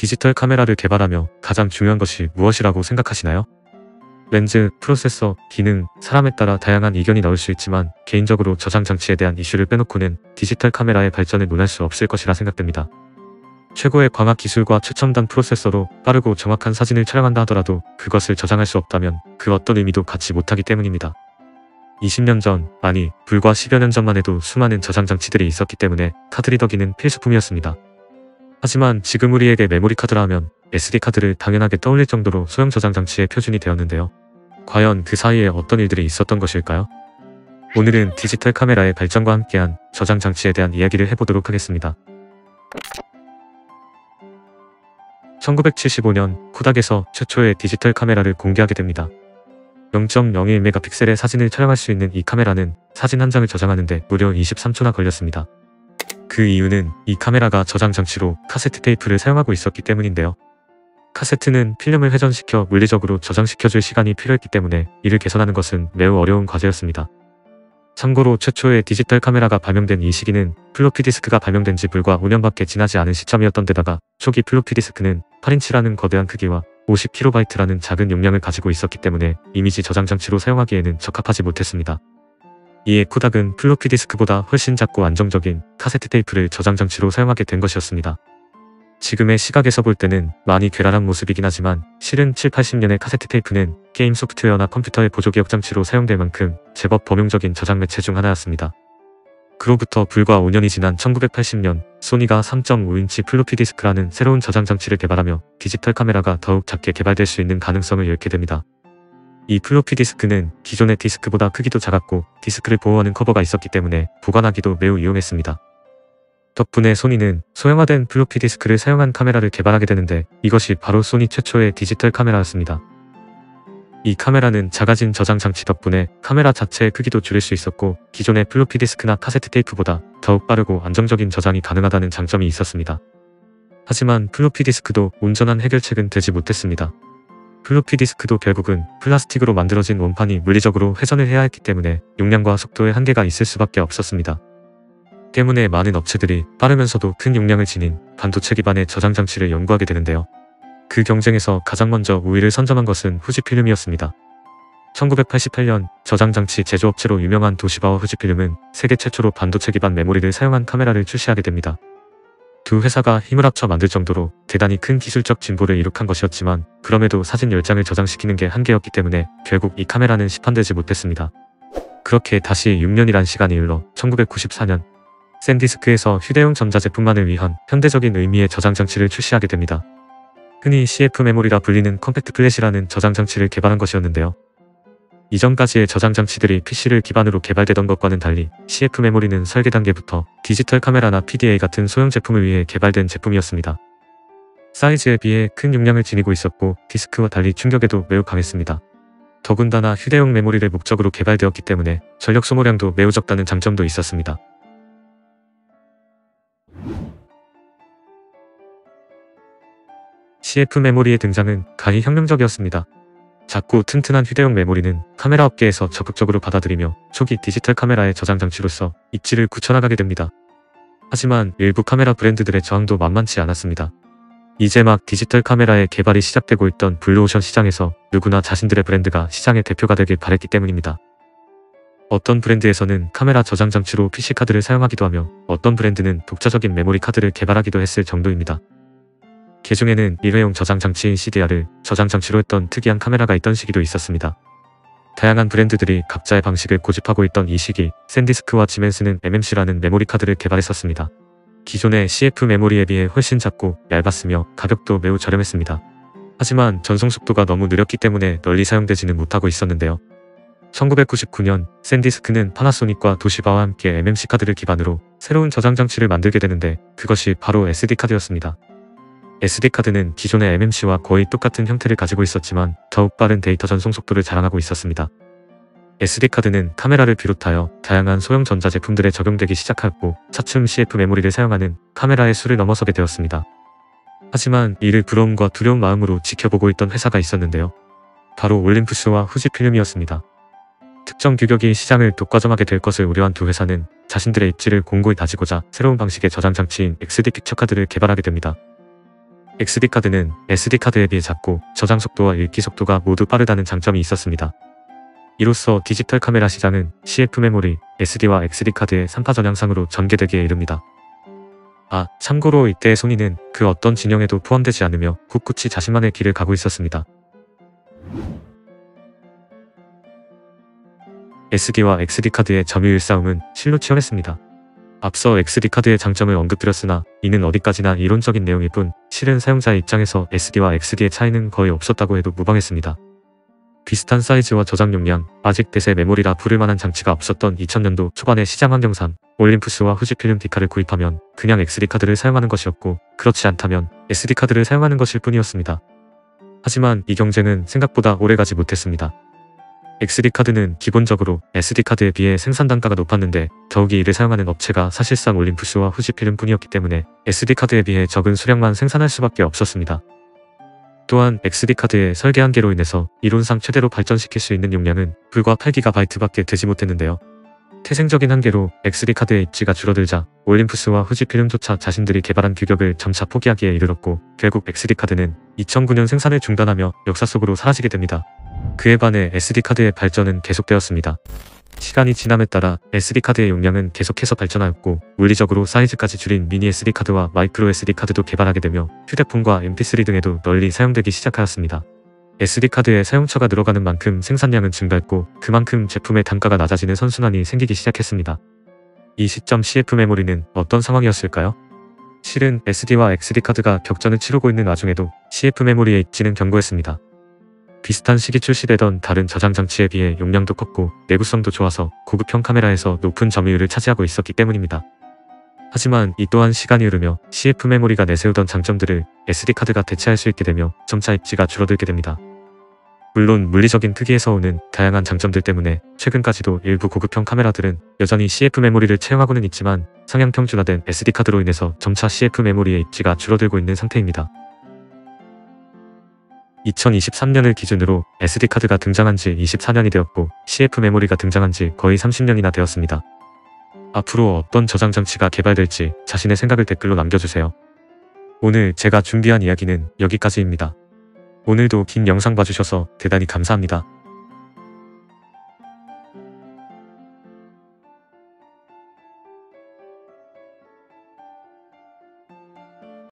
디지털 카메라를 개발하며 가장 중요한 것이 무엇이라고 생각하시나요? 렌즈, 프로세서, 기능, 사람에 따라 다양한 의견이 나올 수 있지만 개인적으로 저장 장치에 대한 이슈를 빼놓고는 디지털 카메라의 발전을 논할 수 없을 것이라 생각됩니다. 최고의 광학 기술과 최첨단 프로세서로 빠르고 정확한 사진을 촬영한다 하더라도 그것을 저장할 수 없다면 그 어떤 의미도 갖지 못하기 때문입니다. 20년 전, 아니 불과 10여 년 전만 해도 수많은 저장 장치들이 있었기 때문에 카드리더기는 필수품이었습니다. 하지만 지금 우리에게 메모리 카드라 하면 SD카드를 당연하게 떠올릴 정도로 소형 저장 장치의 표준이 되었는데요. 과연 그 사이에 어떤 일들이 있었던 것일까요? 오늘은 디지털 카메라의 발전과 함께한 저장 장치에 대한 이야기를 해보도록 하겠습니다. 1975년 코닥에서 최초의 디지털 카메라를 공개하게 됩니다. 0.01메가픽셀의 사진을 촬영할 수 있는 이 카메라는 사진 한 장을 저장하는데 무려 23초나 걸렸습니다. 그 이유는 이 카메라가 저장 장치로 카세트 테이프를 사용하고 있었기 때문인데요. 카세트는 필름을 회전시켜 물리적으로 저장시켜줄 시간이 필요했기 때문에 이를 개선하는 것은 매우 어려운 과제였습니다. 참고로 최초의 디지털 카메라가 발명된 이 시기는 플로피 디스크가 발명된 지 불과 5년밖에 지나지 않은 시점이었던 데다가 초기 플로피 디스크는 8인치라는 거대한 크기와 50kB라는 작은 용량을 가지고 있었기 때문에 이미지 저장 장치로 사용하기에는 적합하지 못했습니다. 이에 코닥은 플로피 디스크보다 훨씬 작고 안정적인 카세트 테이프를 저장 장치로 사용하게 된 것이었습니다. 지금의 시각에서 볼 때는 많이 괴랄한 모습이긴 하지만 실은 7, 80년의 카세트 테이프는 게임 소프트웨어나 컴퓨터의 보조기억 장치로 사용될 만큼 제법 범용적인 저장 매체 중 하나였습니다. 그로부터 불과 5년이 지난 1980년 소니가 3.5인치 플로피 디스크라는 새로운 저장 장치를 개발하며 디지털 카메라가 더욱 작게 개발될 수 있는 가능성을 열게 됩니다. 이 플로피 디스크는 기존의 디스크보다 크기도 작았고 디스크를 보호하는 커버가 있었기 때문에 보관하기도 매우 유용했습니다. 덕분에 소니는 소형화된 플로피 디스크를 사용한 카메라를 개발하게 되는데 이것이 바로 소니 최초의 디지털 카메라였습니다. 이 카메라는 작아진 저장 장치 덕분에 카메라 자체의 크기도 줄일 수 있었고 기존의 플로피 디스크나 카세트 테이프보다 더욱 빠르고 안정적인 저장이 가능하다는 장점이 있었습니다. 하지만 플로피 디스크도 온전한 해결책은 되지 못했습니다. 플로피 디스크도 결국은 플라스틱으로 만들어진 원판이 물리적으로 회전을 해야 했기 때문에 용량과 속도에 한계가 있을 수밖에 없었습니다. 때문에 많은 업체들이 빠르면서도 큰 용량을 지닌 반도체 기반의 저장 장치를 연구하게 되는데요. 그 경쟁에서 가장 먼저 우위를 선점한 것은 후지필름이었습니다. 1988년 저장 장치 제조업체로 유명한 도시바와 후지필름은 세계 최초로 반도체 기반 메모리를 사용한 카메라를 출시하게 됩니다. 두 회사가 힘을 합쳐 만들 정도로 대단히 큰 기술적 진보를 이룩한 것이었지만 그럼에도 사진 10장을 저장시키는 게 한계였기 때문에 결국 이 카메라는 시판되지 못했습니다. 그렇게 다시 6년이란 시간이 흘러 1994년 샌디스크에서 휴대용 전자제품만을 위한 현대적인 의미의 저장 장치를 출시하게 됩니다. 흔히 CF 메모리라 불리는 컴팩트 플랫이라는 저장 장치를 개발한 것이었는데요. 이전까지의 저장 장치들이 PC를 기반으로 개발되던 것과는 달리 CF 메모리는 설계 단계부터 디지털 카메라나 PDA 같은 소형 제품을 위해 개발된 제품이었습니다. 사이즈에 비해 큰 용량을 지니고 있었고 디스크와 달리 충격에도 매우 강했습니다. 더군다나 휴대용 메모리를 목적으로 개발되었기 때문에 전력 소모량도 매우 적다는 장점도 있었습니다. CF 메모리의 등장은 가히 혁명적이었습니다. 작고 튼튼한 휴대용 메모리는 카메라 업계에서 적극적으로 받아들이며 초기 디지털 카메라의 저장 장치로서 입지를 굳혀나가게 됩니다. 하지만 일부 카메라 브랜드들의 저항도 만만치 않았습니다. 이제 막 디지털 카메라의 개발이 시작되고 있던 블루오션 시장에서 누구나 자신들의 브랜드가 시장의 대표가 되길 바랬기 때문입니다. 어떤 브랜드에서는 카메라 저장 장치로 PC카드를 사용하기도 하며 어떤 브랜드는 독자적인 메모리 카드를 개발하기도 했을 정도입니다. 개중에는 일회용 저장 장치인 CDR을 저장 장치로 했던 특이한 카메라가 있던 시기도 있었습니다. 다양한 브랜드들이 각자의 방식을 고집하고 있던 이 시기, 샌디스크와 지멘스는 MMC라는 메모리 카드를 개발했었습니다. 기존의 CF 메모리에 비해 훨씬 작고 얇았으며 가격도 매우 저렴했습니다. 하지만 전송 속도가 너무 느렸기 때문에 널리 사용되지는 못하고 있었는데요. 1999년 샌디스크는 파나소닉과 도시바와 함께 MMC 카드를 기반으로 새로운 저장 장치를 만들게 되는데 그것이 바로 SD카드였습니다. SD카드는 기존의 MMC와 거의 똑같은 형태를 가지고 있었지만 더욱 빠른 데이터 전송 속도를 자랑하고 있었습니다. SD카드는 카메라를 비롯하여 다양한 소형 전자제품들에 적용되기 시작하였고 차츰 CF 메모리를 사용하는 카메라의 수를 넘어서게 되었습니다. 하지만 이를 부러움과 두려운 마음으로 지켜보고 있던 회사가 있었는데요. 바로 올림푸스와 후지필름이었습니다. 특정 규격이 시장을 독과점하게 될 것을 우려한 두 회사는 자신들의 입지를 공고히 다지고자 새로운 방식의 저장 장치인 XD 픽처 카드를 개발하게 됩니다. XD카드는 SD카드에 비해 작고 저장 속도와 읽기 속도가 모두 빠르다는 장점이 있었습니다. 이로써 디지털 카메라 시장은 CF 메모리, SD와 XD카드의 3파전 양상으로 전개되기에 이릅니다. 참고로 이때의 소니는 그 어떤 진영에도 포함되지 않으며 꿋꿋이 자신만의 길을 가고 있었습니다. SD와 XD카드의 점유율 싸움은 실로 치열했습니다. 앞서 XD카드의 장점을 언급드렸으나 이는 어디까지나 이론적인 내용일 뿐 실은 사용자의 입장에서 SD와 XD의 차이는 거의 없었다고 해도 무방했습니다. 비슷한 사이즈와 저장 용량, 아직 대세 메모리라 부를 만한 장치가 없었던 2000년도 초반의 시장 환경상 올림푸스와 후지필름 디카를 구입하면 그냥 XD카드를 사용하는 것이었고 그렇지 않다면 SD카드를 사용하는 것일 뿐이었습니다. 하지만 이 경쟁은 생각보다 오래가지 못했습니다. XD카드는 기본적으로 SD카드에 비해 생산 단가가 높았는데 더욱이 이를 사용하는 업체가 사실상 올림푸스와 후지필름 뿐이었기 때문에 SD카드에 비해 적은 수량만 생산할 수밖에 없었습니다. 또한 XD카드의 설계 한계로 인해서 이론상 최대로 발전시킬 수 있는 용량은 불과 8GB밖에 되지 못했는데요. 태생적인 한계로 XD카드의 입지가 줄어들자 올림푸스와 후지필름조차 자신들이 개발한 규격을 점차 포기하기에 이르렀고 결국 XD카드는 2009년 생산을 중단하며 역사 속으로 사라지게 됩니다. 그에 반해 SD카드의 발전은 계속되었습니다. 시간이 지남에 따라 SD카드의 용량은 계속해서 발전하였고 물리적으로 사이즈까지 줄인 미니 SD카드와 마이크로 SD카드도 개발하게 되며 휴대폰과 mp3 등에도 널리 사용되기 시작하였습니다. SD카드의 사용처가 늘어가는 만큼 생산량은 증가했고 그만큼 제품의 단가가 낮아지는 선순환이 생기기 시작했습니다. 이 시점 CF 메모리는 어떤 상황이었을까요? 실은 SD와 XD카드가 격전을 치르고 있는 와중에도 CF 메모리의 입지는 견고했습니다. 비슷한 시기 출시되던 다른 저장 장치에 비해 용량도 컸고 내구성도 좋아서 고급형 카메라에서 높은 점유율을 차지하고 있었기 때문입니다. 하지만 이 또한 시간이 흐르며 CF 메모리가 내세우던 장점들을 SD카드가 대체할 수 있게 되며 점차 입지가 줄어들게 됩니다. 물론 물리적인 크기에서 오는 다양한 장점들 때문에 최근까지도 일부 고급형 카메라들은 여전히 CF 메모리를 채용하고는 있지만 상향 평준화된 SD카드로 인해서 점차 CF 메모리의 입지가 줄어들고 있는 상태입니다. 2023년을 기준으로 SD카드가 등장한 지 24년이 되었고 CF 메모리가 등장한 지 거의 30년이나 되었습니다. 앞으로 어떤 저장 장치가 개발될지 자신의 생각을 댓글로 남겨주세요. 오늘 제가 준비한 이야기는 여기까지입니다. 오늘도 긴 영상 봐주셔서 대단히 감사합니다.